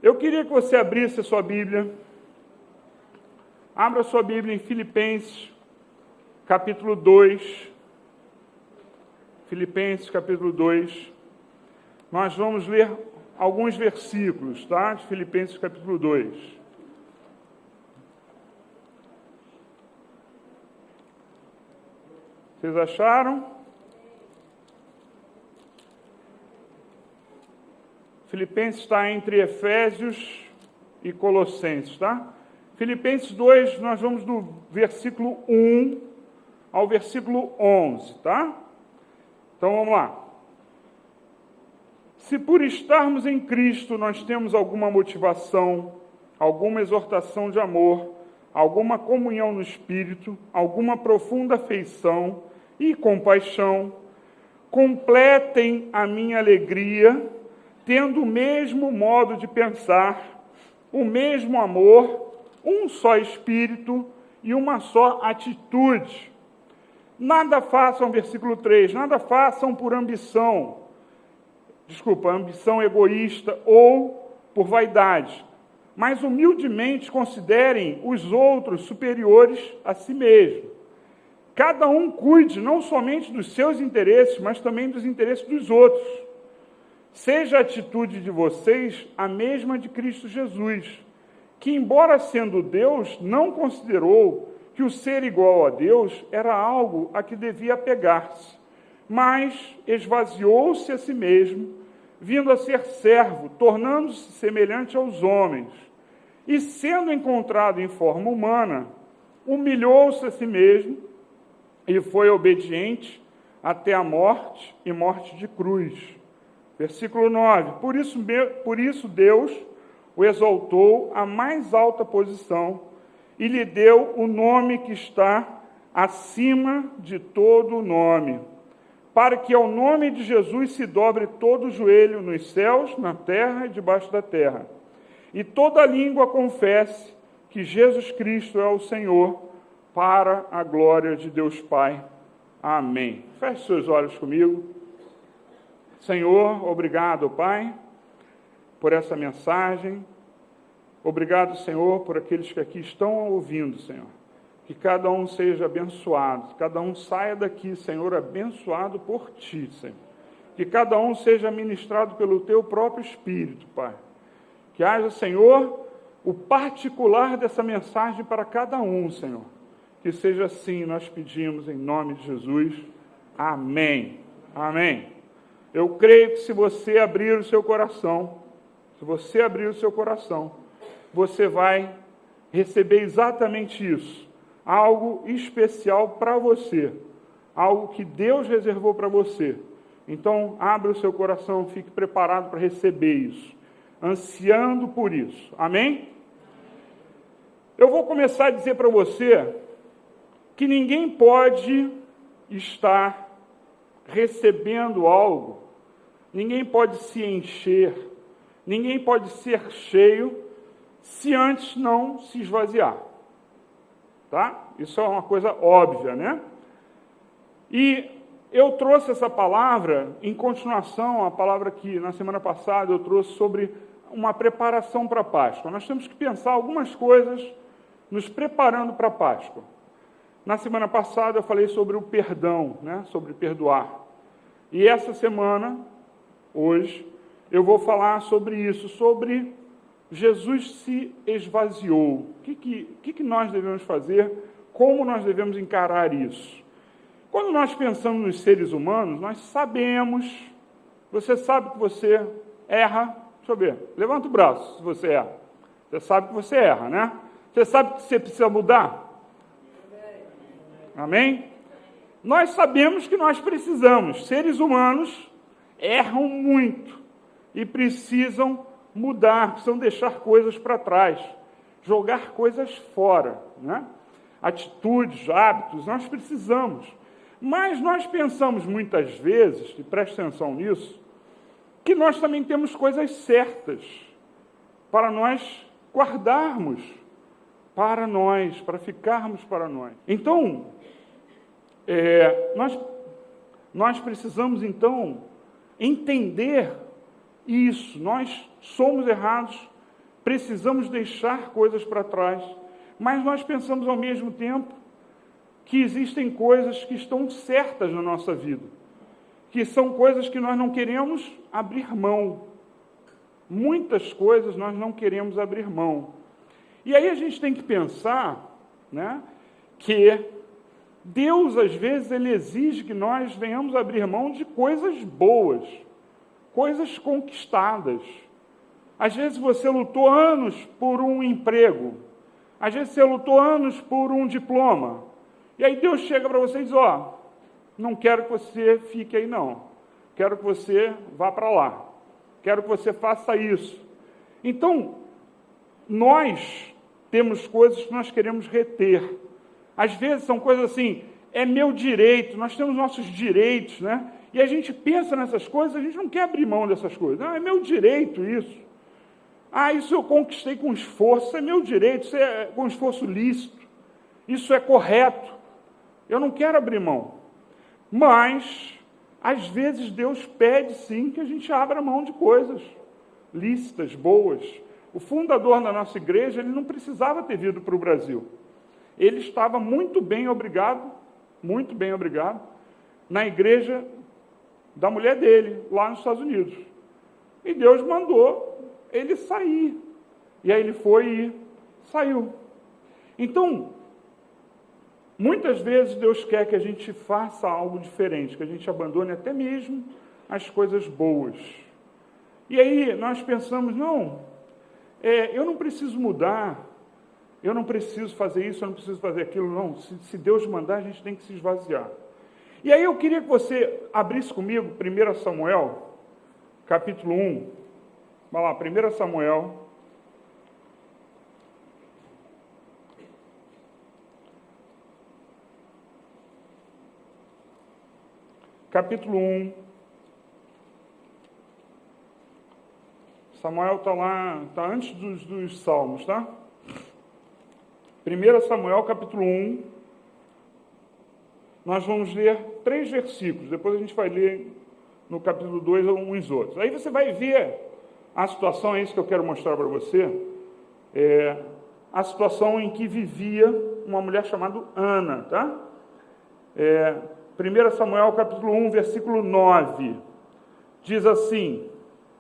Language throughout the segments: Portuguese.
Eu queria que você abrisse a sua Bíblia. Abra a sua Bíblia em Filipenses, capítulo 2. Filipenses, capítulo 2. Nós vamos ler alguns versículos, tá? De Filipenses, capítulo 2. Vocês acharam? Filipenses está entre Efésios e Colossenses, tá? Filipenses 2, nós vamos do versículo 1 ao versículo 11, tá? Então, vamos lá. Se por estarmos em Cristo nós temos alguma motivação, alguma exortação de amor, alguma comunhão no Espírito, alguma profunda afeição e compaixão, completem a minha alegria, tendo o mesmo modo de pensar, o mesmo amor, um só Espírito e uma só atitude. Nada façam, versículo 3, nada façam por ambição egoísta ou por vaidade, mas humildemente considerem os outros superiores a si mesmo. Cada um cuide não somente dos seus interesses, mas também dos interesses dos outros. Seja a atitude de vocês a mesma de Cristo Jesus, que, embora sendo Deus, não considerou que o ser igual a Deus era algo a que devia apegar-se, mas esvaziou-se a si mesmo, vindo a ser servo, tornando-se semelhante aos homens, e sendo encontrado em forma humana, humilhou-se a si mesmo e foi obediente até a morte e morte de cruz. Versículo 9. Por isso Deus o exaltou à mais alta posição e lhe deu o nome que está acima de todo nome, para que ao nome de Jesus se dobre todo o joelho nos céus, na terra e debaixo da terra, e toda língua confesse que Jesus Cristo é o Senhor, para a glória de Deus Pai. Amém. Feche seus olhos comigo. Senhor, obrigado, Pai, por essa mensagem. Obrigado, Senhor, por aqueles que aqui estão ouvindo, Senhor. Que cada um seja abençoado, cada um saia daqui, Senhor, abençoado por Ti, Senhor. Que cada um seja ministrado pelo Teu próprio Espírito, Pai. Que haja, Senhor, o particular dessa mensagem para cada um, Senhor. Que seja assim, nós pedimos em nome de Jesus. Amém. Amém. Eu creio que se você abrir o seu coração, você vai receber exatamente isso. Algo especial para você. Algo que Deus reservou para você. Então, abra o seu coração, fique preparado para receber isso. Ansiando por isso. Amém? Eu vou começar a dizer para você que ninguém pode estar recebendo algo, ninguém pode se encher, ninguém pode ser cheio, se antes não se esvaziar. Tá? Isso é uma coisa óbvia, né? E eu trouxe essa palavra em continuação à palavra que na semana passada eu trouxe sobre uma preparação para a Páscoa. Nós temos que pensar algumas coisas nos preparando para a Páscoa. Na semana passada eu falei sobre o perdão, né? Sobre perdoar. E essa semana, hoje, eu vou falar sobre isso, sobre Jesus se esvaziou. O que nós devemos fazer? Como nós devemos encarar isso? Quando nós pensamos nos seres humanos, nós sabemos, você sabe que você erra, deixa eu ver, levanta o braço se você erra. Você sabe que você erra, né? Você sabe que você precisa mudar? Amém? Nós sabemos que nós precisamos. Seres humanos erram muito e precisam mudar, precisam deixar coisas para trás, jogar coisas fora, né? Atitudes, hábitos, nós precisamos. Mas nós pensamos muitas vezes, e preste atenção nisso, que nós também temos coisas certas para nós guardarmos para nós, para ficarmos para nós. Então, nós precisamos, então, entender isso. Nós somos errados, precisamos deixar coisas para trás, mas nós pensamos ao mesmo tempo que existem coisas que estão certas na nossa vida, que são coisas que nós não queremos abrir mão. Muitas coisas nós não queremos abrir mão. E aí a gente tem que pensar, né, que Deus, às vezes, Ele exige que nós venhamos abrir mão de coisas boas, coisas conquistadas. Às vezes você lutou anos por um emprego, às vezes você lutou anos por um diploma, e aí Deus chega para você e diz, não quero que você fique aí não, quero que você vá para lá, quero que você faça isso. Então, nós temos coisas que nós queremos reter. Às vezes são coisas assim, é meu direito, nós temos nossos direitos, né? E a gente pensa nessas coisas, a gente não quer abrir mão dessas coisas. Não, é meu direito isso. Isso eu conquistei com esforço, isso é meu direito, isso é com esforço lícito, isso é correto. Eu não quero abrir mão. Mas, às vezes, Deus pede, sim, que a gente abra mão de coisas lícitas, boas. O fundador da nossa igreja, ele não precisava ter vindo para o Brasil. Ele estava muito bem obrigado, na igreja da mulher dele, lá nos Estados Unidos. E Deus mandou ele sair. E aí ele foi e saiu. Então, muitas vezes Deus quer que a gente faça algo diferente, que a gente abandone até mesmo as coisas boas. E aí nós pensamos, eu não preciso mudar, eu não preciso fazer isso, eu não preciso fazer aquilo, não. Se Deus mandar, a gente tem que se esvaziar. E aí eu queria que você abrisse comigo 1 Samuel, capítulo 1. Vai lá, 1 Samuel. Capítulo 1. Samuel está lá, está antes dos Salmos, tá? 1 Samuel, capítulo 1. Nós vamos ler 3 versículos, depois a gente vai ler no capítulo 2 uns outros. Aí você vai ver a situação, é isso que eu quero mostrar para você, a situação em que vivia uma mulher chamada Ana, tá? 1 Samuel, capítulo 1, versículo 9, diz assim: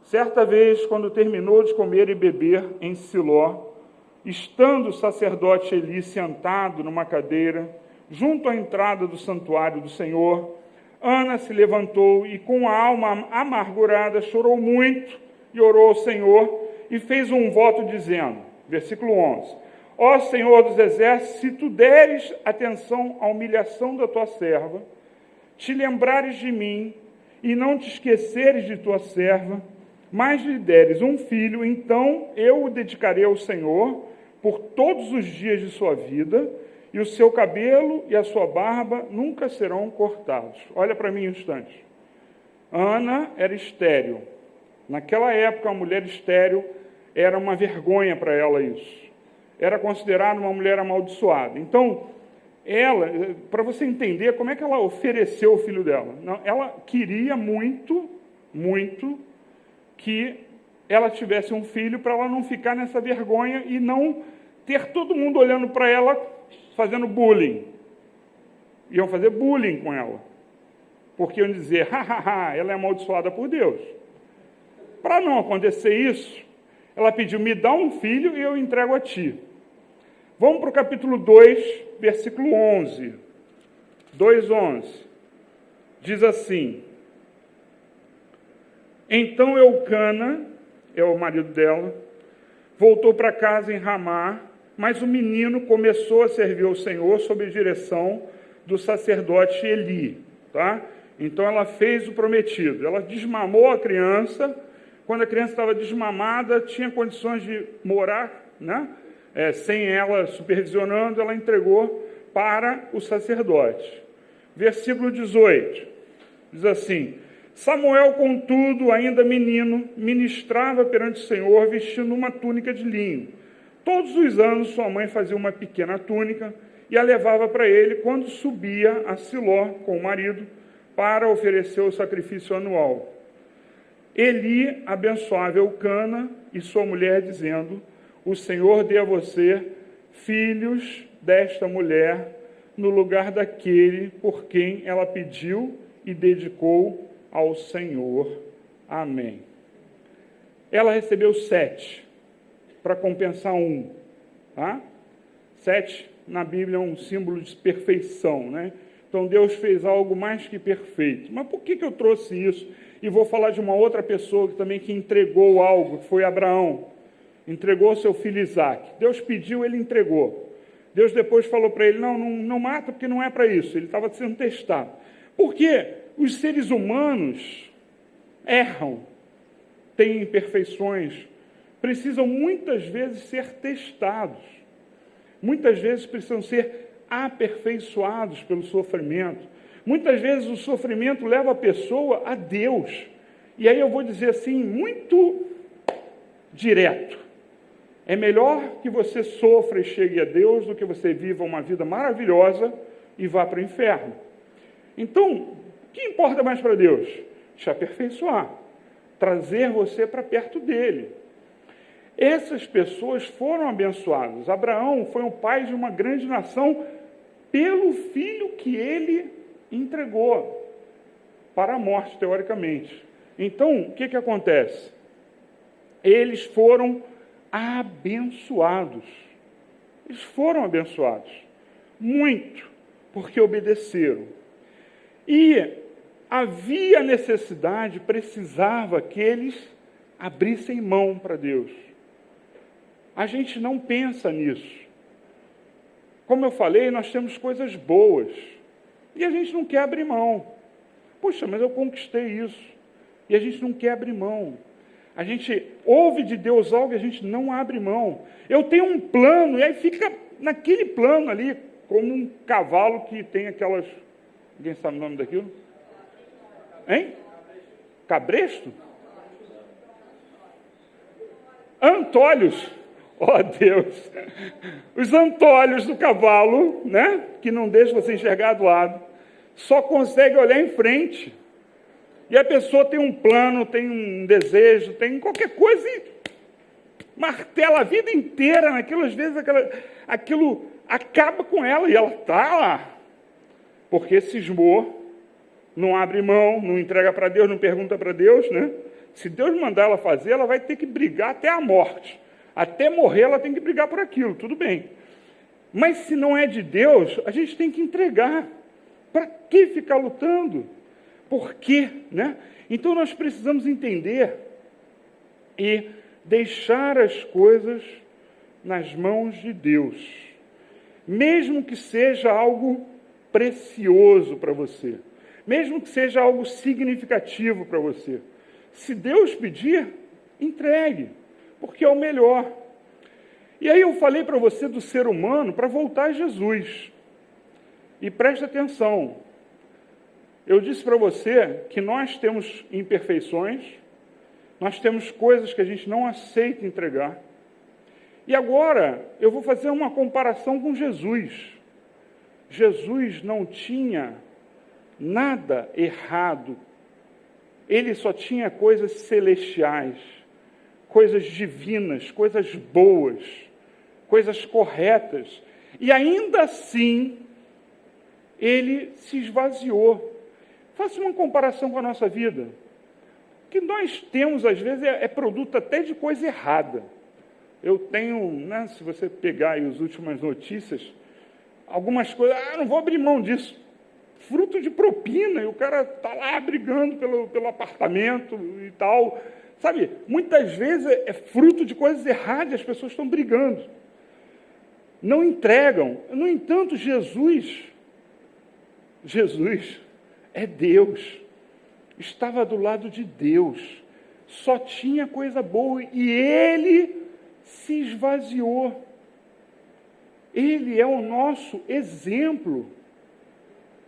certa vez, quando terminou de comer e beber em Siló, estando o sacerdote Eli sentado numa cadeira, junto à entrada do santuário do Senhor, Ana se levantou e, com a alma amargurada, chorou muito e orou ao Senhor e fez um voto dizendo, versículo 11, ó Senhor dos exércitos, se tu deres atenção à humilhação da tua serva, te lembrares de mim e não te esqueceres de tua serva, mas lhe deres um filho, então eu o dedicarei ao Senhor por todos os dias de sua vida, e o seu cabelo e a sua barba nunca serão cortados. Olha para mim um instante. Ana era estéril. Naquela época, a mulher estéril era uma vergonha para ela isso. Era considerada uma mulher amaldiçoada. Então, ela, para você entender como é que ela ofereceu o filho dela, ela queria muito, muito que ela tivesse um filho para ela não ficar nessa vergonha e não ter todo mundo olhando para ela fazendo bullying. Iam fazer bullying com ela. Porque iam dizer, ela é amaldiçoada por Deus. Para não acontecer isso, ela pediu, me dá um filho e eu entrego a ti. Vamos para o capítulo 2, versículo 11. 2:11. Diz assim, então Eucana, é o marido dela, voltou para casa em Ramá, mas o menino começou a servir ao Senhor sob a direção do sacerdote Eli. Tá? Então ela fez o prometido. Ela desmamou a criança. Quando a criança estava desmamada, tinha condições de morar, né? Sem ela supervisionando, ela entregou para o sacerdote. Versículo 18. Diz assim, Samuel, contudo, ainda menino, ministrava perante o Senhor vestindo uma túnica de linho. Todos os anos sua mãe fazia uma pequena túnica e a levava para ele quando subia a Siló com o marido para oferecer o sacrifício anual. Eli abençoava Eucana e sua mulher, dizendo, o Senhor dê a você filhos desta mulher, no lugar daquele por quem ela pediu e dedicou ao Senhor. Amém. Ela recebeu 7, para compensar 1. Tá? 7, na Bíblia, é um símbolo de perfeição, né? Então, Deus fez algo mais que perfeito. Mas por que eu trouxe isso? E vou falar de uma outra pessoa que entregou algo, que foi Abraão. Entregou seu filho Isaque. Deus pediu, ele entregou. Deus depois falou para ele, não mata, porque não é para isso. Ele estava sendo testado. Porque os seres humanos erram, têm imperfeições, precisam muitas vezes ser testados. Muitas vezes precisam ser aperfeiçoados pelo sofrimento. Muitas vezes o sofrimento leva a pessoa a Deus. E aí eu vou dizer assim, muito direto. É melhor que você sofra e chegue a Deus do que você viva uma vida maravilhosa e vá para o inferno. Então, o que importa mais para Deus? Te aperfeiçoar. Trazer você para perto dele. Essas pessoas foram abençoadas. Abraão foi o pai de uma grande nação pelo filho que ele entregou para a morte, teoricamente. Então, o que acontece? Eles foram abençoados. Eles foram abençoados. Muito, porque obedeceram. E havia necessidade, precisava que eles abrissem mão para Deus. A gente não pensa nisso. Como eu falei, nós temos coisas boas. E a gente não quer abrir mão. Puxa, mas eu conquistei isso. E a gente não quer abrir mão. A gente ouve de Deus algo e a gente não abre mão. Eu tenho um plano, e aí fica naquele plano ali, como um cavalo que tem aquelas... Alguém sabe o nome daquilo? Hein? Cabresto? Antolhos. Ó Deus! Os antolhos do cavalo, né? Que não deixam você enxergar do lado. Só consegue olhar em frente. E a pessoa tem um plano, tem um desejo, tem qualquer coisa e martela a vida inteira naquilo. Às vezes aquilo acaba com ela e ela está lá. Porque cismou, não abre mão, não entrega para Deus, não pergunta para Deus, né? Se Deus mandar ela fazer, ela vai ter que brigar até a morte. Até morrer, ela tem que brigar por aquilo, tudo bem. Mas se não é de Deus, a gente tem que entregar. Para que ficar lutando? Por quê? Né? Então nós precisamos entender e deixar as coisas nas mãos de Deus. Mesmo que seja algo precioso para você. Mesmo que seja algo significativo para você. Se Deus pedir, entregue. Porque é o melhor. E aí eu falei para você do ser humano para voltar a Jesus. E preste atenção. Eu disse para você que nós temos imperfeições, nós temos coisas que a gente não aceita entregar. E agora eu vou fazer uma comparação com Jesus. Jesus não tinha nada errado. Ele só tinha coisas celestiais, coisas divinas, coisas boas, coisas corretas. E ainda assim, ele se esvaziou. Faça uma comparação com a nossa vida. O que nós temos, às vezes, é produto até de coisa errada. Eu tenho, né, se você pegar aí as últimas notícias, algumas coisas, não vou abrir mão disso. Fruto de propina, e o cara está lá brigando pelo apartamento e tal. Sabe, muitas vezes é fruto de coisas erradas, as pessoas estão brigando. Não entregam. No entanto, Jesus é Deus. Estava do lado de Deus. Só tinha coisa boa e ele se esvaziou. Ele é o nosso exemplo.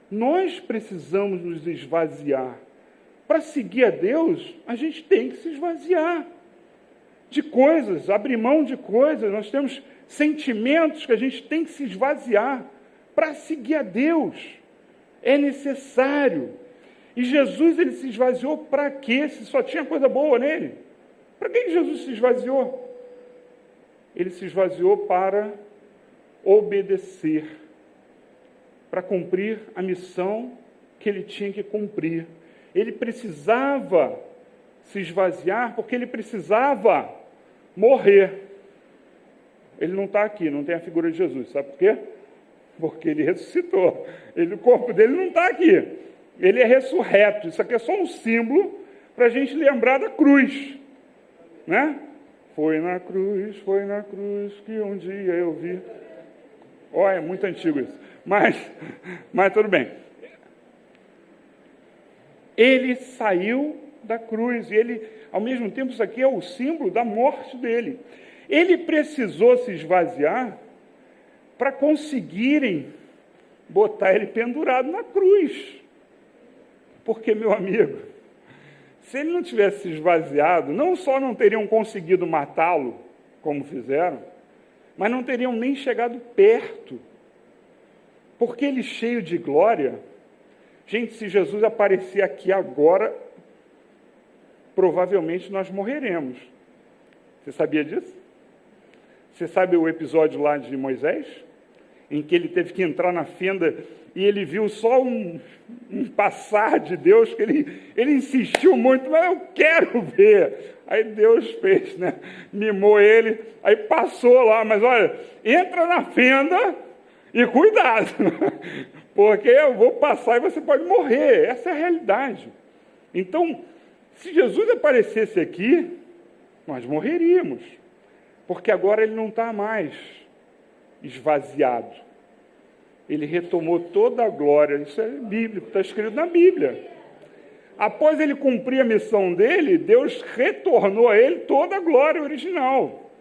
Nós precisamos nos esvaziar. Para seguir a Deus, a gente tem que se esvaziar de coisas, abrir mão de coisas. Nós temos sentimentos que a gente tem que se esvaziar para seguir a Deus. É necessário. E Jesus, ele se esvaziou para quê? Se só tinha coisa boa nele. Para que Jesus se esvaziou? ele se esvaziou para obedecer, para cumprir a missão que ele tinha que cumprir. Ele precisava se esvaziar porque ele precisava morrer. Ele não está aqui, não tem a figura de Jesus. Sabe por quê? Porque ele ressuscitou. O corpo dele não está aqui. Ele é ressurreto. Isso aqui é só um símbolo para a gente lembrar da cruz. Né? Foi na cruz que um dia eu vi. É muito antigo isso. Mas tudo bem. Ele saiu da cruz. E ele, ao mesmo tempo, isso aqui é o símbolo da morte dele. Ele precisou se esvaziar para conseguirem botar ele pendurado na cruz. Porque, meu amigo, se ele não tivesse se esvaziado, não só não teriam conseguido matá-lo, como fizeram, mas não teriam nem chegado perto. Porque ele, cheio de glória, gente, se Jesus aparecer aqui agora, provavelmente nós morreremos. Você sabia disso? Você sabe o episódio lá de Moisés? Em que ele teve que entrar na fenda e ele viu só um passar de Deus, que ele insistiu muito, mas eu quero ver. Aí Deus fez, né? Mimou ele, aí passou lá, mas olha, entra na fenda e cuidado, porque eu vou passar e você pode morrer. Essa é a realidade. Então, se Jesus aparecesse aqui, nós morreríamos, porque agora ele não está mais esvaziado. Ele retomou toda a glória. Isso é bíblico, está escrito na Bíblia. Após ele cumprir a missão dele, Deus retornou a ele toda a glória original.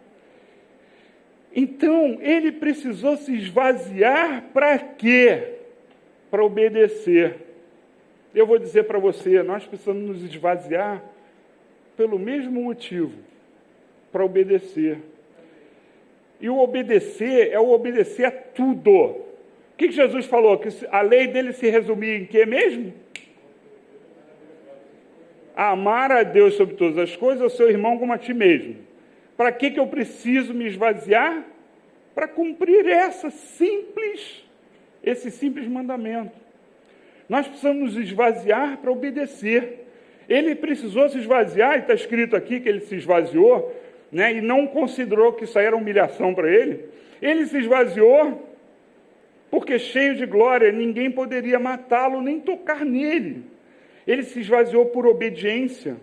Então, ele precisou se esvaziar para quê? Para obedecer. Eu vou dizer para você, nós precisamos nos esvaziar pelo mesmo motivo, para obedecer. E o obedecer é o obedecer a tudo. O que Jesus falou? Que a lei dele se resumia em quê mesmo? Amar a Deus sobre todas as coisas, ao seu irmão como a ti mesmo. Para que eu preciso me esvaziar? Para cumprir esse simples mandamento. Nós precisamos nos esvaziar para obedecer. Ele precisou se esvaziar, e está escrito aqui que ele se esvaziou, né, e não considerou que isso aí era humilhação para ele. Ele se esvaziou porque, cheio de glória, ninguém poderia matá-lo nem tocar nele. Ele se esvaziou por obediência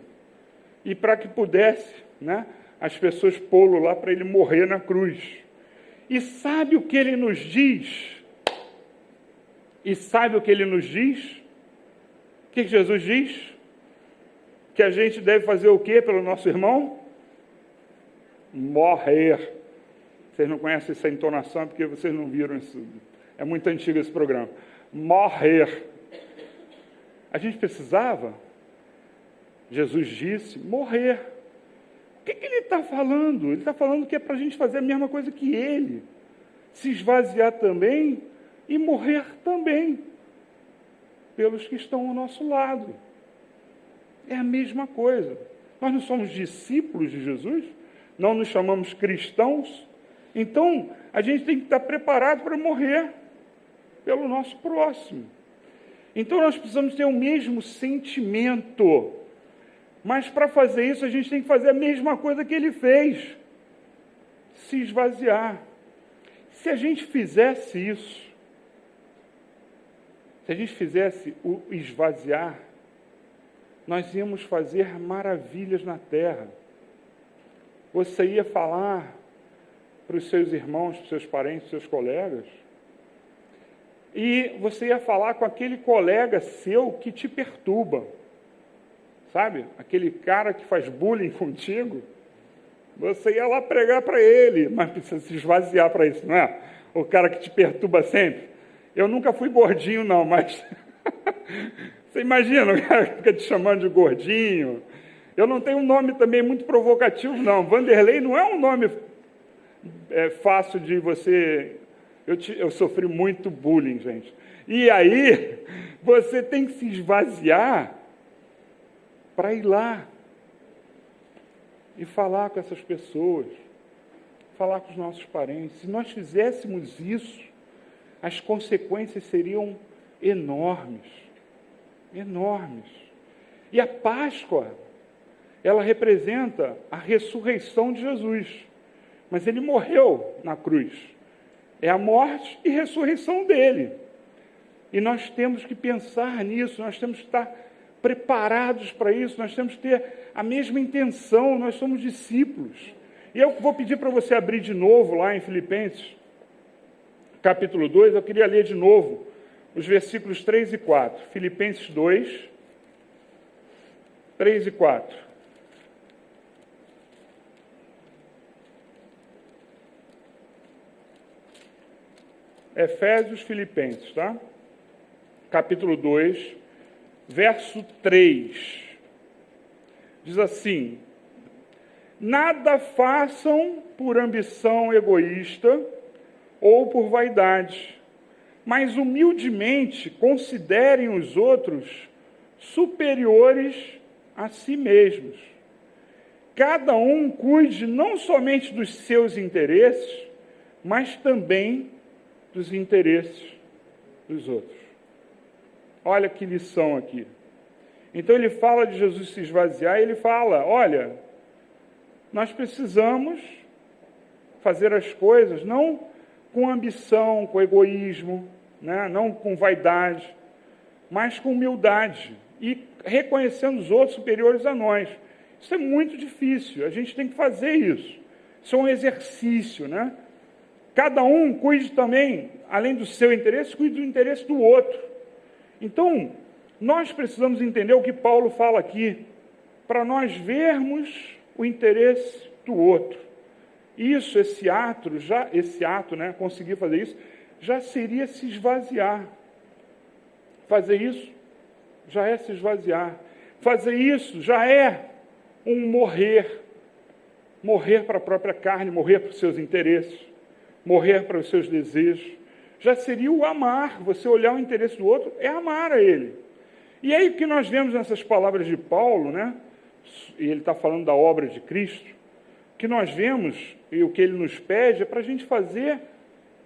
e para que pudesse, né, as pessoas pô-lo lá para ele morrer na cruz. E sabe o que ele nos diz? O que Jesus diz? Que a gente deve fazer o quê pelo nosso irmão? Morrer. Vocês não conhecem essa entonação porque vocês não viram isso. É muito antigo esse programa. Morrer. A gente precisava, Jesus disse, morrer. O que ele está falando? Ele está falando que é para a gente fazer a mesma coisa que ele. Se esvaziar também e morrer também. Pelos que estão ao nosso lado. É a mesma coisa. Nós não somos discípulos de Jesus? Não nos chamamos cristãos? Então, a gente tem que estar preparado para morrer pelo nosso próximo. Então, nós precisamos ter o mesmo sentimento. Mas, para fazer isso, a gente tem que fazer a mesma coisa que ele fez. Se esvaziar. Se a gente fizesse isso, se a gente fizesse o esvaziar, nós íamos fazer maravilhas na terra. Você ia falar para os seus irmãos, para os seus parentes, para os seus colegas, e você ia falar com aquele colega seu que te perturba, sabe? Aquele cara que faz bullying contigo, você ia lá pregar para ele, mas precisa se esvaziar para isso, não é? O cara que te perturba sempre. Eu nunca fui gordinho, não, mas você imagina, o cara fica te chamando de gordinho. Eu não tenho um nome também muito provocativo, não. Vanderlei não é um nome fácil de você... Eu sofri muito bullying, gente. E aí, você tem que se esvaziar para ir lá e falar com essas pessoas. falar com os nossos parentes. Se nós fizéssemos isso, as consequências seriam enormes, enormes. E a Páscoa, ela representa a ressurreição de Jesus. Mas ele morreu na cruz. É a morte e ressurreição dele. E nós temos que pensar nisso, nós temos que estar preparados para isso, nós temos que ter a mesma intenção, nós somos discípulos. E eu vou pedir para você abrir de novo lá em Filipenses, capítulo 2, eu queria ler de novo os versículos 3 e 4. Filipenses 2, 3 e 4. Efésios, Filipenses, tá? Capítulo 2, verso 3. Diz assim: nada façam por ambição egoísta ou por vaidade, mas humildemente considerem os outros superiores a si mesmos. Cada um cuide não somente dos seus interesses, mas também dos interesses dos outros. Olha que lição aqui. Então ele fala de Jesus se esvaziar, e ele fala, olha, nós precisamos fazer as coisas não com ambição, com egoísmo, né? Não com vaidade, mas com humildade e reconhecendo os outros superiores a nós. Isso é muito difícil, a gente tem que fazer isso. Isso é um exercício, né? Cada um cuide também, além do seu interesse, cuide do interesse do outro. Então, nós precisamos entender o que Paulo fala aqui, para nós vermos o interesse do outro. Isso, esse ato, né, conseguir fazer isso, já seria se esvaziar. Fazer isso já é se esvaziar. Fazer isso já é um morrer. Morrer para a própria carne, morrer para os seus interesses, morrer para os seus desejos. Já seria o amar. Você olhar o interesse do outro é amar a ele. E aí o que nós vemos nessas palavras de Paulo, né? E ele está falando da obra de Cristo, o que nós vemos e o que ele nos pede é para a gente fazer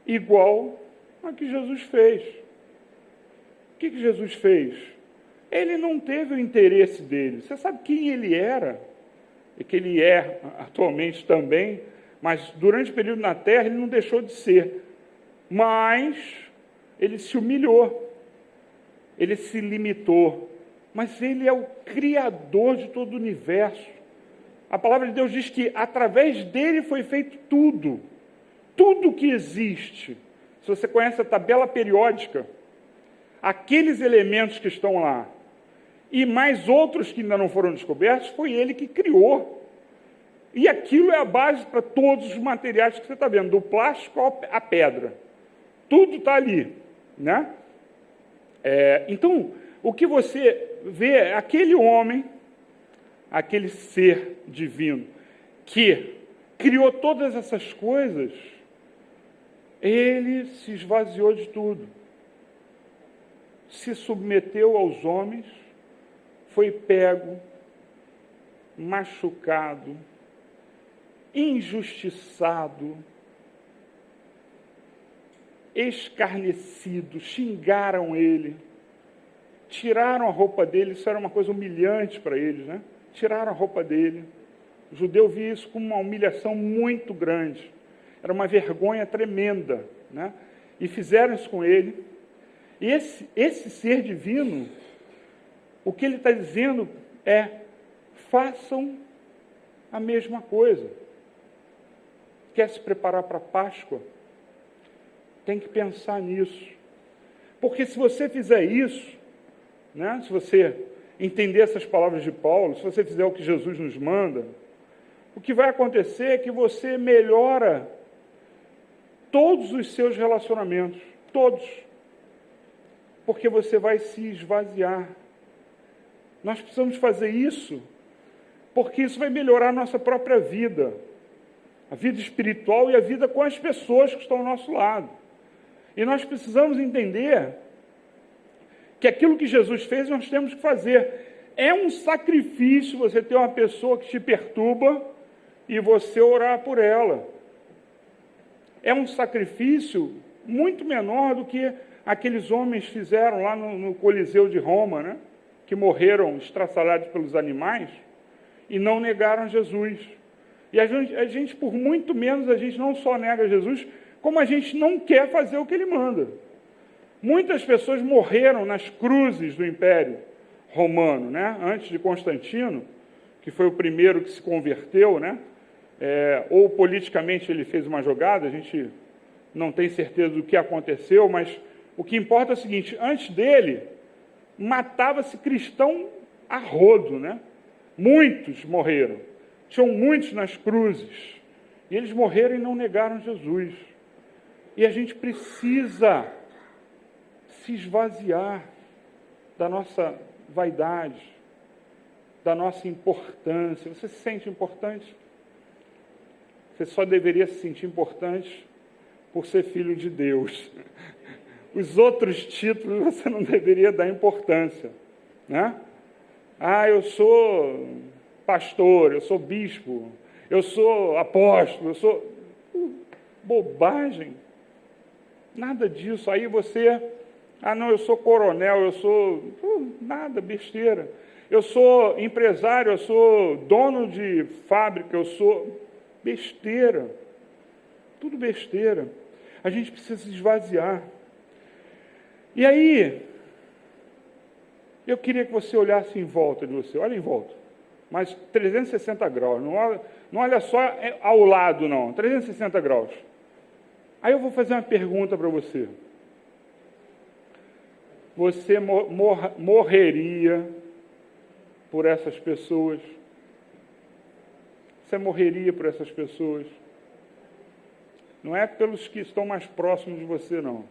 igual a que Jesus fez. O que Jesus fez? Ele não teve o interesse dele. Você sabe quem ele era? E que ele é atualmente também, mas durante o período na terra ele não deixou de ser. Mas ele se humilhou, ele se limitou, mas ele é o Criador de todo o universo. A palavra de Deus diz que através dele foi feito tudo, tudo que existe. Se você conhece a tabela periódica, aqueles elementos que estão lá, e mais outros que ainda não foram descobertos, foi ele que criou. E aquilo é a base para todos os materiais que você está vendo, do plástico à pedra. Tudo está ali, né? Então, o que você vê é aquele homem, aquele ser divino, que criou todas essas coisas, ele se esvaziou de tudo. Se submeteu aos homens, foi pego, machucado, injustiçado, escarnecido, xingaram ele, tiraram a roupa dele, isso era uma coisa humilhante para eles, né? Tiraram a roupa dele. O judeu via isso como uma humilhação muito grande, era uma vergonha tremenda, né? E fizeram isso com ele. E esse ser divino, o que ele está dizendo é, façam a mesma coisa. Quer se preparar para a Páscoa? Tem que pensar nisso. Porque se você fizer isso, né, se você entender essas palavras de Paulo, se você fizer o que Jesus nos manda, o que vai acontecer é que você melhora todos os seus relacionamentos, todos, porque você vai se esvaziar. Nós precisamos fazer isso, porque isso vai melhorar a nossa própria vida, a vida espiritual e a vida com as pessoas que estão ao nosso lado. E nós precisamos entender que aquilo que Jesus fez, nós temos que fazer. É um sacrifício você ter uma pessoa que te perturba e você orar por ela. é um sacrifício muito menor do que aqueles homens fizeram lá no Coliseu de Roma, né? Que morreram estraçalhados pelos animais e não negaram Jesus. E a gente, por muito menos, a gente não só nega Jesus, como a gente não quer fazer o que ele manda. Muitas pessoas morreram nas cruzes do Império Romano, né? Antes de Constantino, que foi o primeiro que se converteu, né? Ou politicamente ele fez uma jogada, a gente não tem certeza do que aconteceu, mas o que importa é o seguinte: antes dele, matava-se cristão a rodo, né? Muitos morreram, tinham muitos nas cruzes, e eles morreram e não negaram Jesus. E a gente precisa se esvaziar da nossa vaidade, da nossa importância. Você se sente importante? Você só deveria se sentir importante por ser filho de Deus. Os outros títulos você não deveria dar importância, né? Eu sou pastor, eu sou bispo, eu sou apóstolo, eu sou... Bobagem. Nada disso. Aí você... não, eu sou coronel, eu sou... nada, besteira. Eu sou empresário, eu sou dono de fábrica, eu sou... besteira. Tudo besteira. A gente precisa se esvaziar. E aí, eu queria que você olhasse em volta de você. Olha em volta. Mas 360 graus. Não olha só ao lado, não. 360 graus. Aí eu vou fazer uma pergunta para você. Você morreria por essas pessoas? Você morreria por essas pessoas? Não é pelos que estão mais próximos de você, não.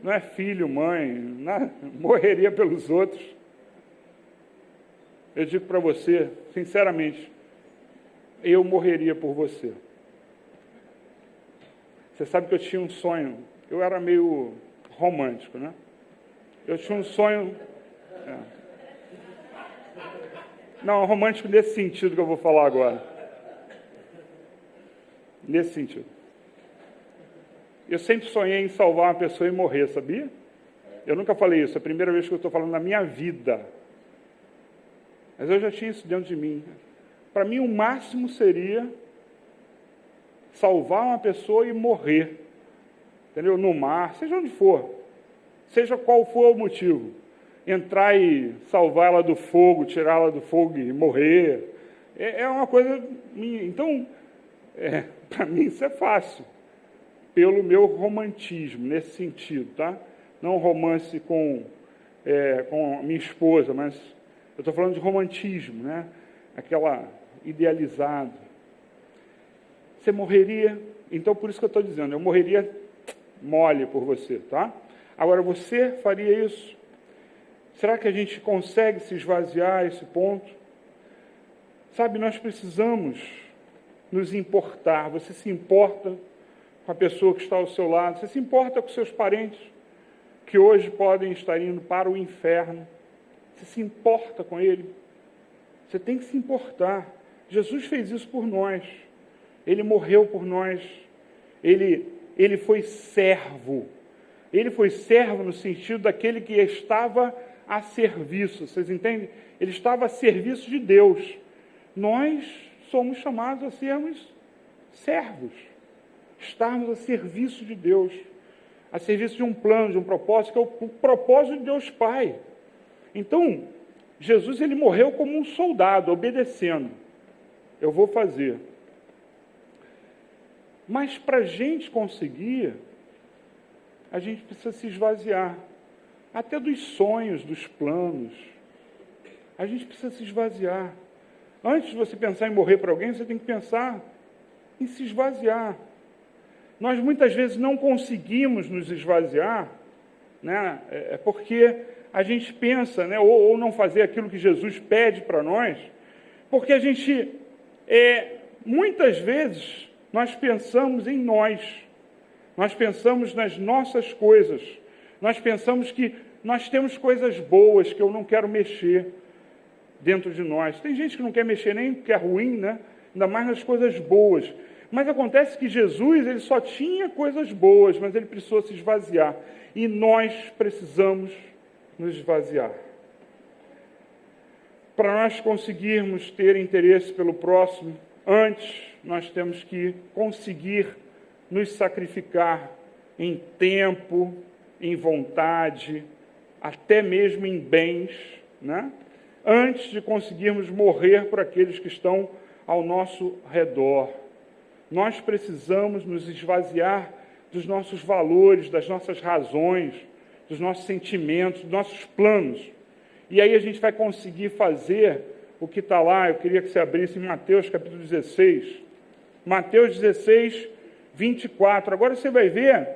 Não é filho, mãe, morreria pelos outros. Eu digo para você, sinceramente, eu morreria por você. Você sabe que eu tinha um sonho, eu era meio romântico, né? Eu tinha um sonho... Não, romântico nesse sentido que eu vou falar agora. Nesse sentido. Eu sempre sonhei em salvar uma pessoa e morrer, sabia? Eu nunca falei isso, é a primeira vez que eu estou falando na minha vida. Mas eu já tinha isso dentro de mim. Para mim, o máximo seria salvar uma pessoa e morrer. Entendeu? No mar, seja onde for. Seja qual for o motivo. Entrar e salvar ela do fogo, tirá-la do fogo e morrer. É uma coisa minha. Então, para mim isso é fácil. Pelo meu romantismo, nesse sentido, tá? Não romance com minha esposa, mas eu estou falando de romantismo, né? Aquela idealizado. Você morreria, então por isso que eu estou dizendo, eu morreria mole por você, tá? Agora, você faria isso? Será que a gente consegue se esvaziar a esse ponto? Sabe, nós precisamos nos importar. Você se importa com a pessoa que está ao seu lado? Você se importa com seus parentes que hoje podem estar indo para o inferno? Você se importa com ele? Você tem que se importar. Jesus fez isso por nós. Ele morreu por nós. Ele foi servo. Ele foi servo no sentido daquele que estava a serviço. Vocês entendem? Ele estava a serviço de Deus. Nós somos chamados a sermos servos. Estarmos a serviço de Deus. A serviço de um plano, de um propósito, que é o propósito de Deus Pai. Então, Jesus ele morreu como um soldado, obedecendo. Eu vou fazer. Mas para a gente conseguir, a gente precisa se esvaziar. Até dos sonhos, dos planos. A gente precisa se esvaziar. Antes de você pensar em morrer para alguém, você tem que pensar em se esvaziar. Nós muitas vezes não conseguimos nos esvaziar, né? Porque a gente pensa, né? ou não fazer aquilo que Jesus pede para nós, porque a gente, muitas vezes, nós pensamos em nós pensamos nas nossas coisas, nós pensamos que nós temos coisas boas que eu não quero mexer dentro de nós. Tem gente que não quer mexer nem que é ruim, né? Ainda mais nas coisas boas. Mas acontece que Jesus, ele só tinha coisas boas, mas ele precisou se esvaziar. E nós precisamos nos esvaziar. Para nós conseguirmos ter interesse pelo próximo, antes nós temos que conseguir nos sacrificar em tempo, em vontade, até mesmo em bens, né? Antes de conseguirmos morrer por aqueles que estão ao nosso redor. Nós precisamos nos esvaziar dos nossos valores, das nossas razões, dos nossos sentimentos, dos nossos planos. E aí a gente vai conseguir fazer o que está lá. Eu queria que você abrisse em Mateus capítulo 16. Mateus 16, 24. Agora você vai ver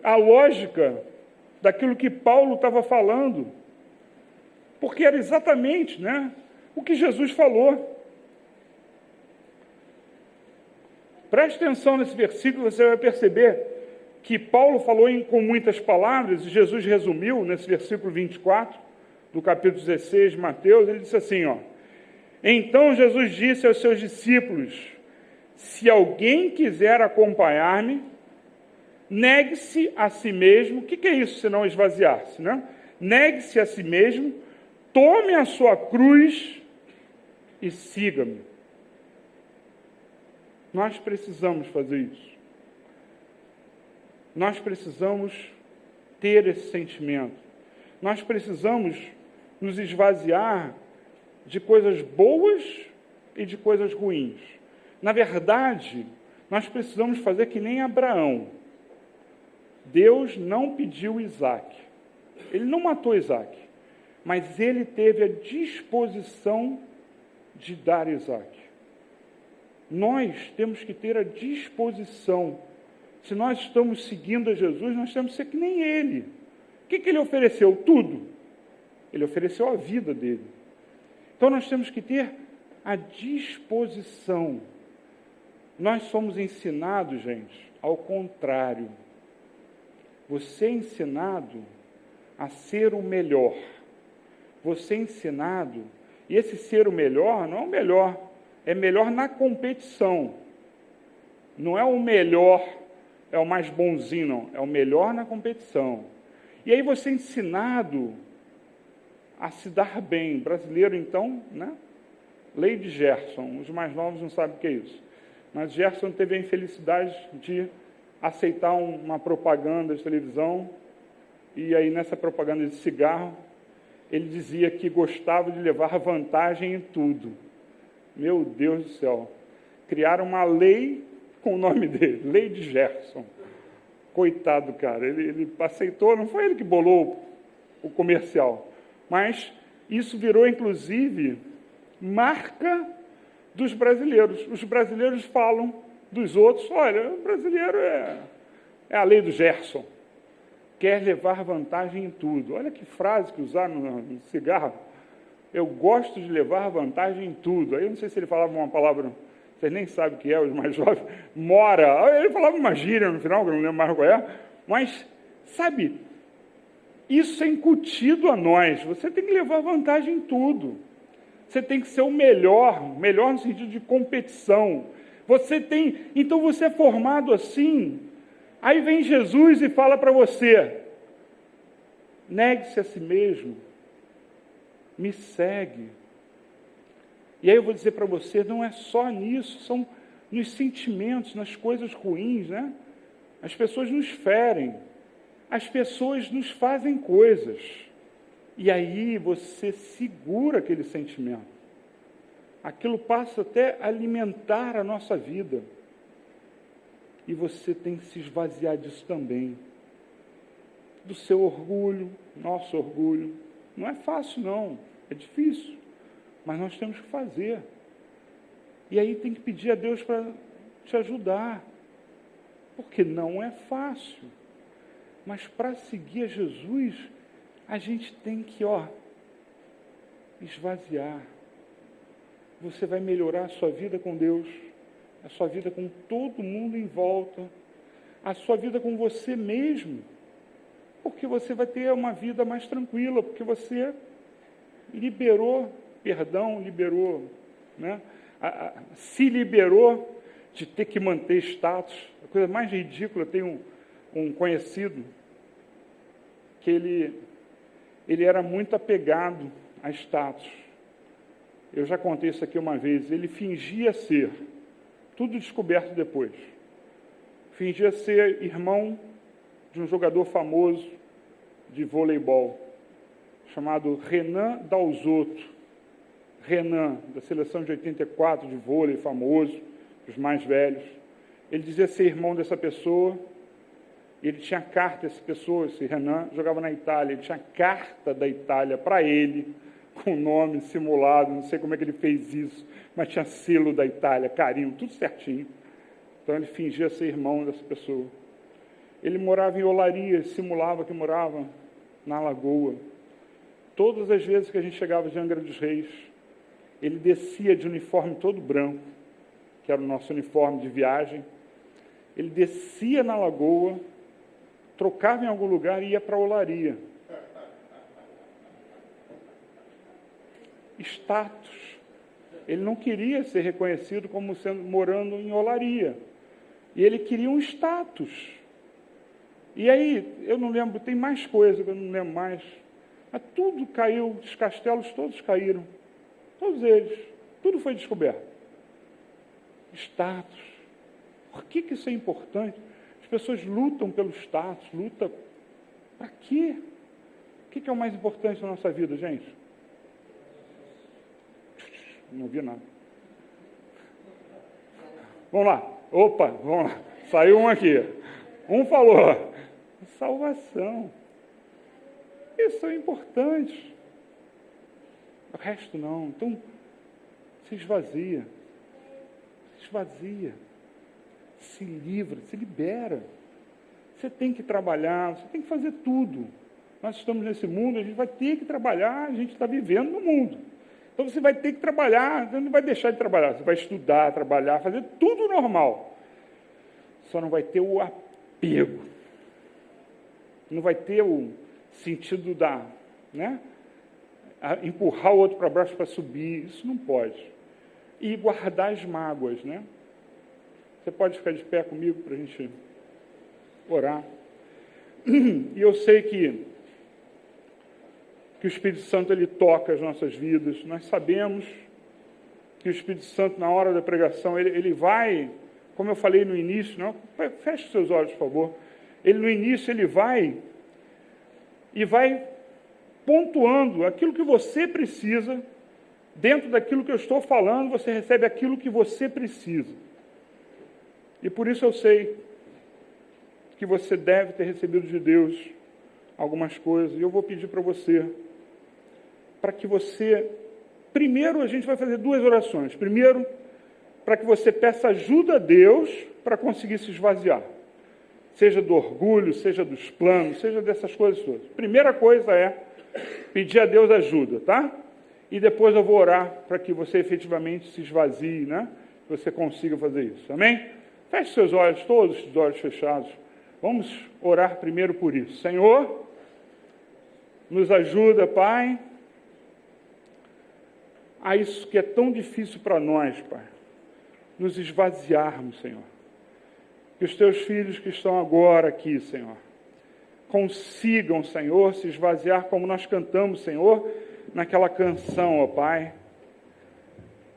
a lógica daquilo que Paulo estava falando. Porque era exatamente, né, o que Jesus falou. Preste atenção nesse versículo, você vai perceber que Paulo falou com muitas palavras, e Jesus resumiu nesse versículo 24, do capítulo 16 de Mateus, ele disse assim, ó: então Jesus disse aos seus discípulos, se alguém quiser acompanhar-me, negue-se a si mesmo. O que é isso, se não esvaziar-se, né? Negue-se a si mesmo, tome a sua cruz e siga-me. Nós precisamos fazer isso. Nós precisamos ter esse sentimento. Nós precisamos nos esvaziar de coisas boas e de coisas ruins. Na verdade, nós precisamos fazer que nem Abraão. Deus não pediu Isaac. Ele não matou Isaac, mas ele teve a disposição de dar Isaac. Nós temos que ter a disposição. Se nós estamos seguindo a Jesus, nós temos que ser que nem Ele. O que ele ofereceu? Tudo. Ele ofereceu a vida dele. Então nós temos que ter a disposição. Nós somos ensinados, gente, ao contrário. Você é ensinado a ser o melhor. Você é ensinado, e esse ser o melhor não é o melhor, é melhor na competição. Não é o melhor, é o mais bonzinho, não. É o melhor na competição. E aí você é ensinado a se dar bem. Brasileiro, então, né? Lei de Gerson. Os mais novos não sabem o que é isso. Mas Gerson teve a infelicidade de aceitar uma propaganda de televisão, e aí nessa propaganda de cigarro, ele dizia que gostava de levar vantagem em tudo. Meu Deus do céu. Criaram uma lei com o nome dele, Lei de Gerson. Coitado, cara. Ele aceitou, não foi ele que bolou o comercial. Mas isso virou, inclusive, marca dos brasileiros. Os brasileiros falam dos outros, olha, o brasileiro é a lei do Gerson. Quer levar vantagem em tudo. Olha que frase que usaram no cigarro. Eu gosto de levar vantagem em tudo. Aí eu não sei se ele falava uma palavra, vocês nem sabem o que é, os mais jovens, mora. Ele falava uma gíria no final, que eu não lembro mais qual é. Mas, sabe, isso é incutido a nós. Você tem que levar vantagem em tudo. Você tem que ser o melhor no sentido de competição. Então você é formado assim. Aí vem Jesus e fala para você, negue-se a si mesmo, me segue. E aí eu vou dizer para você, não é só nisso, são nos sentimentos, nas coisas ruins, né? As pessoas nos ferem, as pessoas nos fazem coisas, e aí você segura aquele sentimento. Aquilo passa até a alimentar a nossa vida. E você tem que se esvaziar disso também. Do seu orgulho, nosso orgulho. Não é fácil, não. É difícil. Mas nós temos que fazer. E aí tem que pedir a Deus para te ajudar. Porque não é fácil. Mas para seguir a Jesus, a gente tem que, esvaziar. Você vai melhorar a sua vida com Deus, a sua vida com todo mundo em volta, a sua vida com você mesmo, porque você vai ter uma vida mais tranquila, porque você liberou perdão, liberou, né? Se liberou de ter que manter status. A coisa mais ridícula, tem um conhecido que ele era muito apegado a status. Eu já contei isso aqui uma vez. Ele fingia ser, tudo descoberto depois, fingia ser irmão de um jogador famoso de voleibol, chamado Renan Dalzotto. Renan, da seleção de 84, de vôlei, famoso, dos mais velhos. Ele dizia ser irmão dessa pessoa, e ele tinha carta, essa pessoa, esse Renan, jogava na Itália, ele tinha carta da Itália para ele, com nome simulado, não sei como é que ele fez isso, mas tinha selo da Itália, carinho, tudo certinho. Então ele fingia ser irmão dessa pessoa. Ele morava em Olaria, simulava que morava na Lagoa. Todas as vezes que a gente chegava de Angra dos Reis, ele descia de uniforme todo branco, que era o nosso uniforme de viagem. Ele descia na Lagoa, trocava em algum lugar e ia para Olaria. Status. Ele não queria ser reconhecido como morando em Olaria. E ele queria um status. E aí, eu não lembro, tem mais coisa que eu não lembro mais. Mas tudo caiu, os castelos todos caíram. Todos eles. Tudo foi descoberto. Status. Por que isso é importante? As pessoas lutam pelo status, lutam. Para quê? O que é o mais importante na nossa vida, gente? Não vi nada. Vamos lá. Opa, vamos lá. Saiu um aqui. Um falou. Salvação. Isso é importante. O resto não. Então, se esvazia. Se esvazia. Se livra, se libera. Você tem que trabalhar, você tem que fazer tudo. Nós estamos nesse mundo, a gente vai ter que trabalhar, a gente está vivendo no mundo. Então você vai ter que trabalhar, você não vai deixar de trabalhar, você vai estudar, trabalhar, fazer tudo normal. Só não vai ter o apego. Não vai ter o sentido empurrar o outro para baixo para subir. Isso não pode. E guardar as mágoas, né? Você pode ficar de pé comigo para a gente orar. E eu sei que o Espírito Santo, ele toca as nossas vidas. Nós sabemos que o Espírito Santo, na hora da pregação, ele vai, como eu falei no início, não, feche os seus olhos, por favor. Ele, no início, ele vai pontuando aquilo que você precisa. Dentro daquilo que eu estou falando, você recebe aquilo que você precisa. E por isso eu sei que você deve ter recebido de Deus algumas coisas. E eu vou pedir para você, para que você... Primeiro, a gente vai fazer duas orações. Primeiro, para que você peça ajuda a Deus para conseguir se esvaziar. Seja do orgulho, seja dos planos, seja dessas coisas todas. Primeira coisa é pedir a Deus ajuda, tá? E depois eu vou orar para que você efetivamente se esvazie, né? Que você consiga fazer isso. Amém? Feche seus olhos, todos os olhos fechados. Vamos orar primeiro por isso. Senhor, nos ajuda, Pai, a isso que é tão difícil para nós, Pai. Nos esvaziarmos, Senhor. Que os teus filhos que estão agora aqui, Senhor, consigam, Senhor, se esvaziar como nós cantamos, Senhor, naquela canção, ó Pai.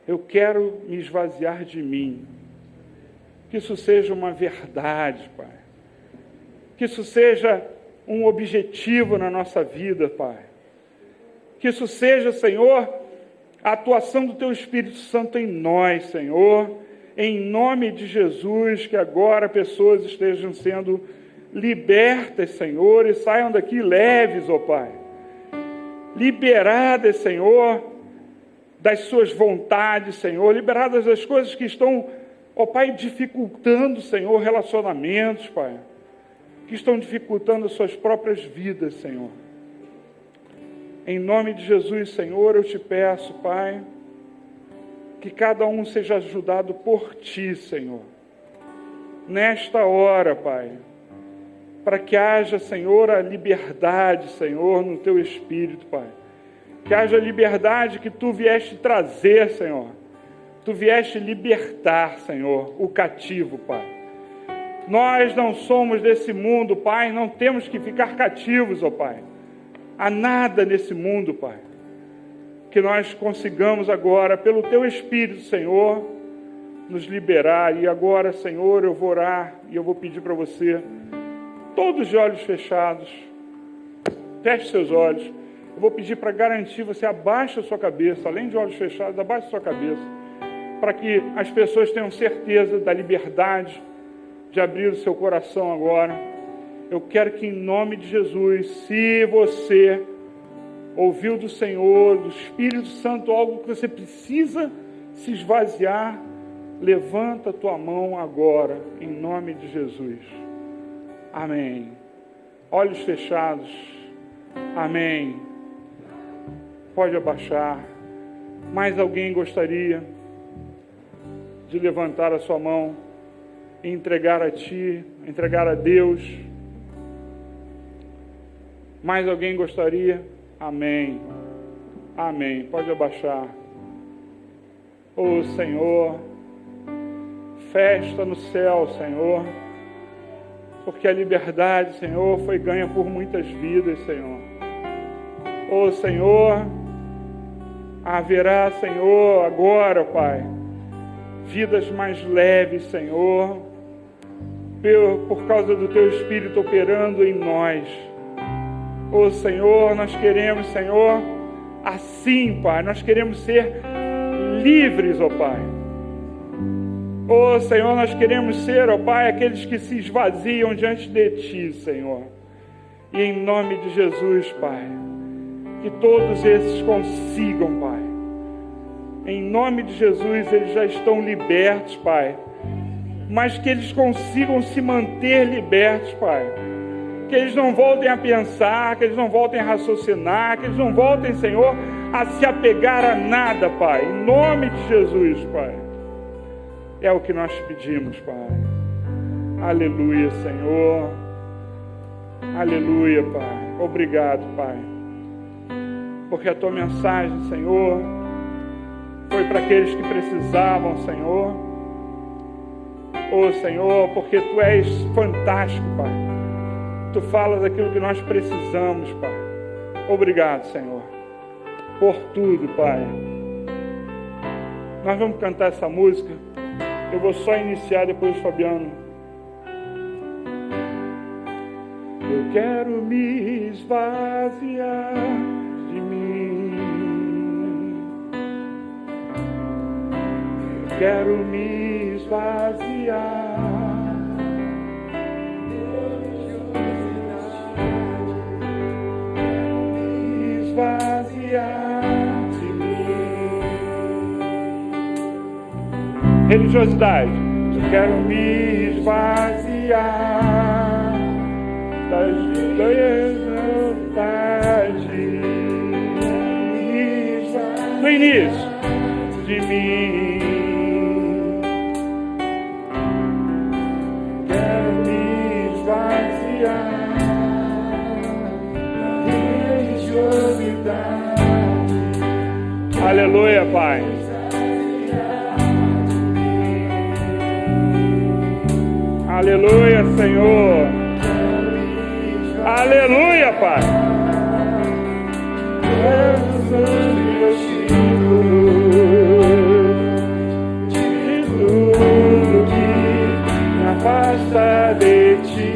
Eu quero me esvaziar de mim. Que isso seja uma verdade, Pai. Que isso seja um objetivo na nossa vida, Pai. Que isso seja, Senhor, a atuação do Teu Espírito Santo em nós, Senhor. Em nome de Jesus, que agora pessoas estejam sendo libertas, Senhor, e saiam daqui leves, ó Pai. Liberadas, Senhor, das suas vontades, Senhor. Liberadas das coisas que estão, ó Pai, dificultando, Senhor, relacionamentos, Pai. Que estão dificultando as suas próprias vidas, Senhor. Em nome de Jesus, Senhor, eu te peço, Pai, que cada um seja ajudado por Ti, Senhor. Nesta hora, Pai, para que haja, Senhor, a liberdade, Senhor, no Teu Espírito, Pai. Que haja a liberdade que Tu vieste trazer, Senhor, Tu vieste libertar, Senhor, o cativo, Pai. Nós não somos desse mundo, Pai, não temos que ficar cativos, ó Pai. Há nada nesse mundo, Pai, que nós consigamos agora, pelo Teu Espírito, Senhor, nos liberar. E agora, Senhor, eu vou orar e eu vou pedir para você, todos de olhos fechados, feche seus olhos. Eu vou pedir para garantir, você abaixa a sua cabeça, além de olhos fechados, abaixa a sua cabeça, para que as pessoas tenham certeza da liberdade de abrir o seu coração agora. Eu quero que, em nome de Jesus, se você ouviu do Senhor, do Espírito Santo, algo que você precisa se esvaziar, levanta a tua mão agora, em nome de Jesus. Amém. Olhos fechados. Amém. Pode abaixar. Mais alguém gostaria de levantar a sua mão e entregar a Ti, entregar a Deus? Mais alguém gostaria? Amém. Amém. Pode abaixar. Oh, Senhor, festa no céu, Senhor, porque a liberdade, Senhor, foi ganha por muitas vidas, Senhor. Oh, Senhor, haverá, Senhor, agora, Pai, vidas mais leves, Senhor, por causa do Teu Espírito operando em nós. Oh, Senhor, nós queremos, Senhor, assim, Pai, nós queremos ser livres, ó Pai. Oh, Senhor, nós queremos ser, ó Pai, aqueles que se esvaziam diante de Ti, Senhor. E em nome de Jesus, Pai, que todos esses consigam, Pai. Em nome de Jesus, eles já estão libertos, Pai. Mas que eles consigam se manter libertos, Pai. Que eles não voltem a pensar, que eles não voltem a raciocinar, que eles não voltem, Senhor, a se apegar a nada, Pai. Em nome de Jesus, Pai. É o que nós te pedimos, Pai. Aleluia, Senhor. Aleluia, Pai. Obrigado, Pai. Porque a Tua mensagem, Senhor, foi para aqueles que precisavam, Senhor. Oh, Senhor, porque Tu és fantástico, Pai. Tu falas aquilo que nós precisamos, Pai. Obrigado, Senhor, por tudo, Pai. Nós vamos cantar essa música. Eu vou só iniciar, depois o Fabiano. Eu quero me esvaziar de mim. Eu quero me esvaziar. Esvaziar de mim. Religiosidade. Eu quero me esvaziar das ideias no início de mim. Quero me esvaziar. Aleluia, Pai. Aleluia, Senhor. Aleluia, Pai. De tudo que me afasta de Ti.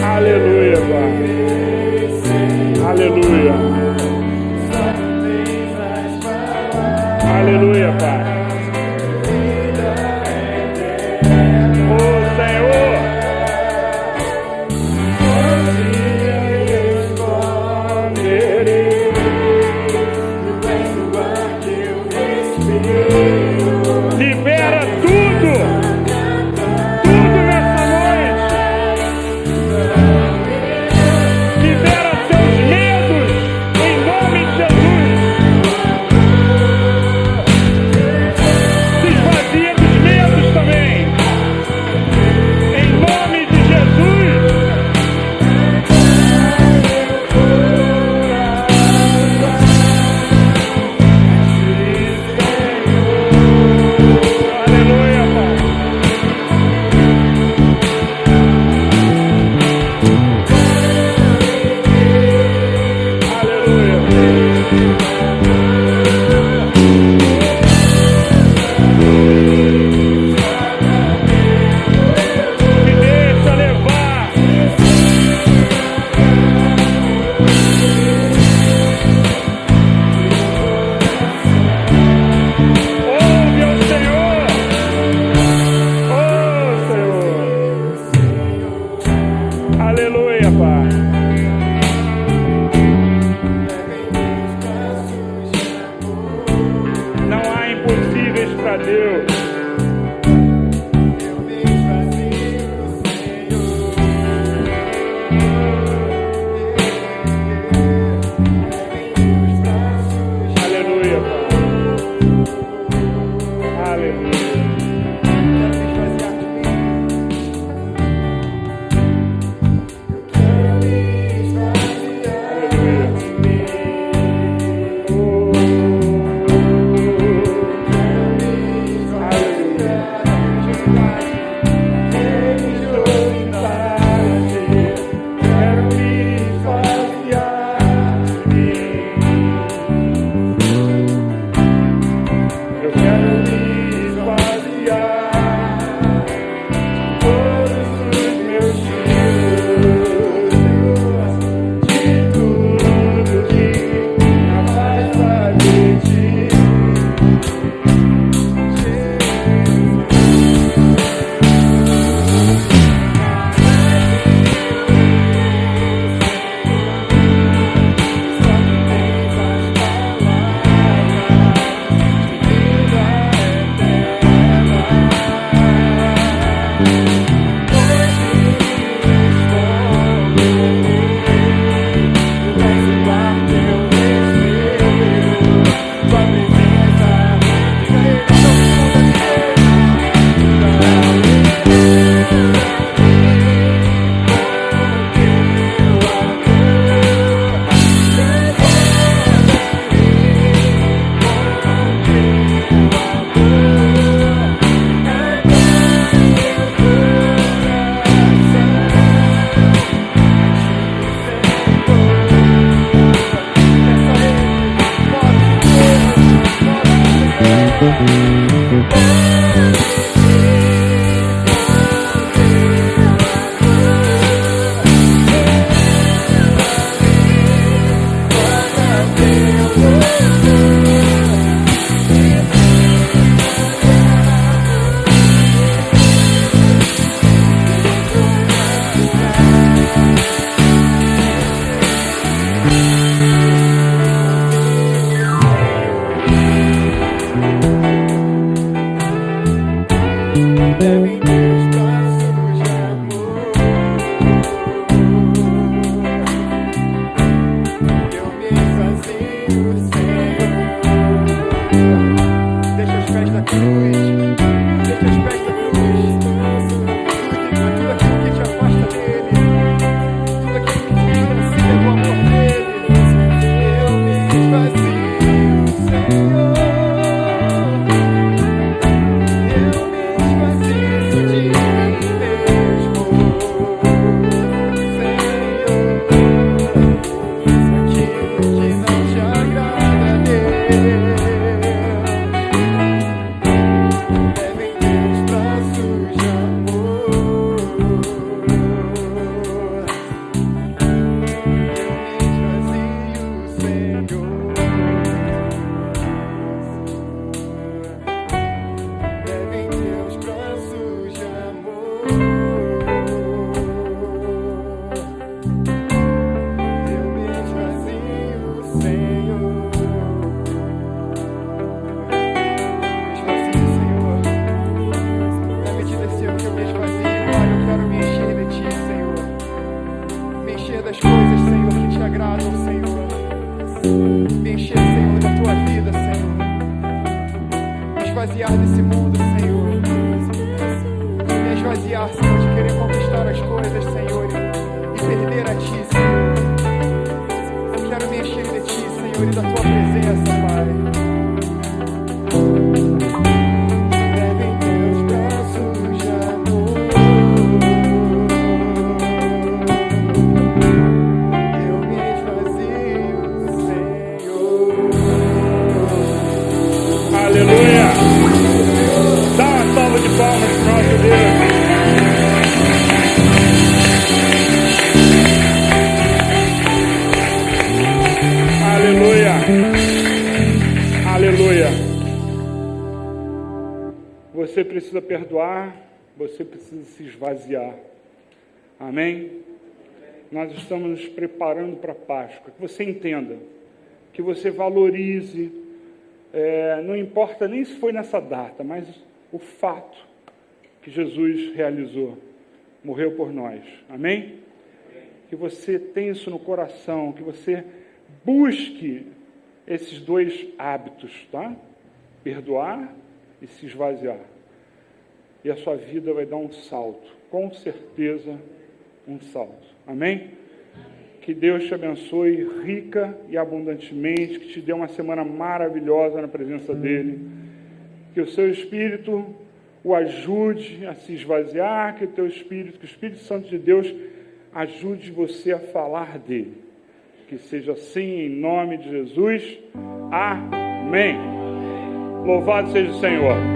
Aleluia, Pai. Aleluia. Aleluia, Pai. Você precisa perdoar, você precisa se esvaziar. Amém? Nós estamos nos preparando para a Páscoa. Que você entenda, que você valorize, não importa nem se foi nessa data, mas o fato que Jesus realizou, morreu por nós. Amém? Que você tenha isso no coração, que você busque esses dois hábitos, tá? Perdoar e se esvaziar. E a sua vida vai dar um salto, com certeza um salto. Amém? Que Deus te abençoe rica e abundantemente, que te dê uma semana maravilhosa na presença dele, que o seu espírito o ajude a se esvaziar, que o Espírito Santo de Deus ajude você a falar dele. Que seja assim em nome de Jesus. Amém. Louvado seja o Senhor.